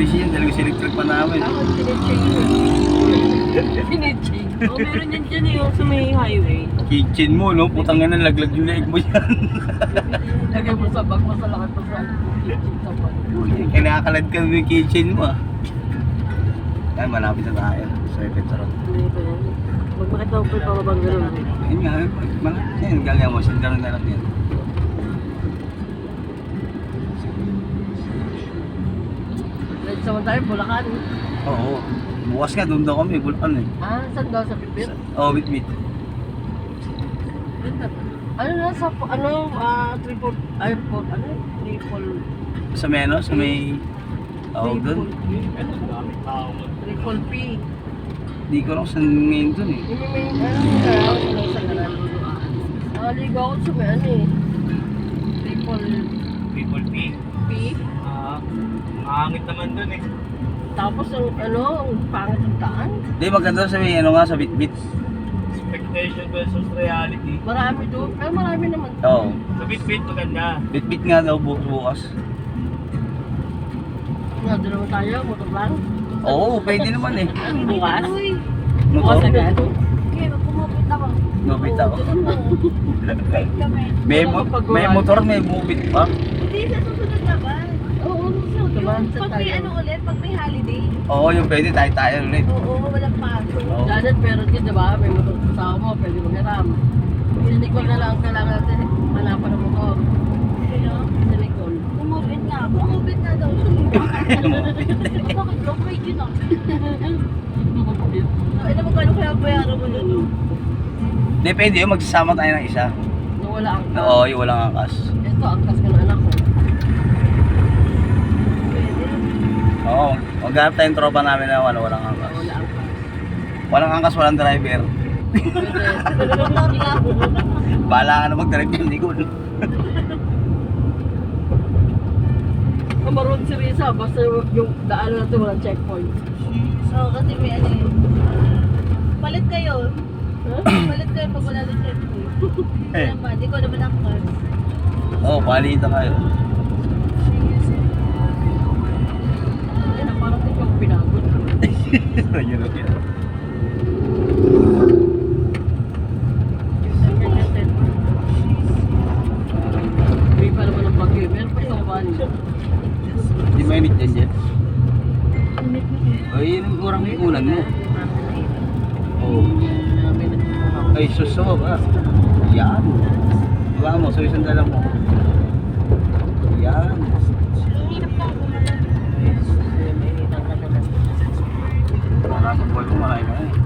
Finish yun, talagang electric pa namin. Ako, sinitsing yun. Sinitsing. O, meron yan dyan eh, sa may highway. Kitchen mo, no? Putang nga na, laglag yung leeg mo yan. Lagay mo sa bag, masalakad pa sa kitchen sa bag. Kinakalad ka yung kitchen mo, ah. Yan, malapit na tayo. Sa Petron. Hindi pa yan. Pag makita ko pa yung pababang gano'n. Ayun nga, malapit yan. Galing mo, saan gano'n na lang yan. Let's naman tayo, Bulacan. Oo. Bukas nga, doon daw kami, Bulacan eh. Ah, saan daw sa Pipit? Oo, bit-bit. Ano na sa, triple, airport, ano? Sa may ano, sa may... Tawag doon. Triple P. Di ko lang saan ngayon doon eh. Yung may, ano sa garan? Nakaligo ako sa may, ano eh. People P. P. Maangit naman dun eh. Tapos ang, ang pangit ng daan. Di, maganda sa may ano nga, sa bit-bit. Expectation versus reality. Marami doon, pero marami naman. Oo. Sa bit-bit maganda. Bit-bit nga daw bukas. Doon naman tayo, motor lang. Oo, pwede naman eh. Bukas? Motor? Bukas agad? Okay, magpumupit ako. Gupit ako. Wait kami. May motor, may bubit pa. Hindi, sa susunod na ba? Oo, so naman Yung sa pag may tayo. ano ulit, pag may holiday. Oo, yung pwede tayo ulit. Oo, walang pasok. Oo. Janet, pero yun, di ba? May motor kasama mo, pwede maghiram. Si Nicole na lang ang kailangan natin hanapan ng motor. Sino? Si Nicole. Pumupit na. Pumupit na daw. Bakit daw? Wait yun ah. Ay, naman kano kaya bayaran mo nun? Depende yun, magsasama tayo ng isa. Nawala ang kas. Oo, yung walang angkas. Ito, ang kas ka ng anak ko. Pwede. Oo, maghanap tayong tropa namin na walang angkas. Nawala ang kas. Walang angkas, walang driver. Pwede. Motor lang. Bahala ka na mag-drive yung likod. Kamaroon si Risa, basta yung daan natin walang checkpoint. Oo, kasi may ano yun. Palit kayo. Huh? Palit kayo pag wala ng checkpoint. Eh. Naman, di ko naman ang cars. Oo, palitan kayo. Ay, na parang di kang pinagod. Yun ang yun. May pa naman ang bagyo. Meron pa isang van. Di mainit yan dyan. Ay, yun ang kurang ulan mo. Oo. Ay, suso ba? Yan. Diba mo, so isang dala mo. Yan. Hirap na ako. Para sa buhay mo, marami mo.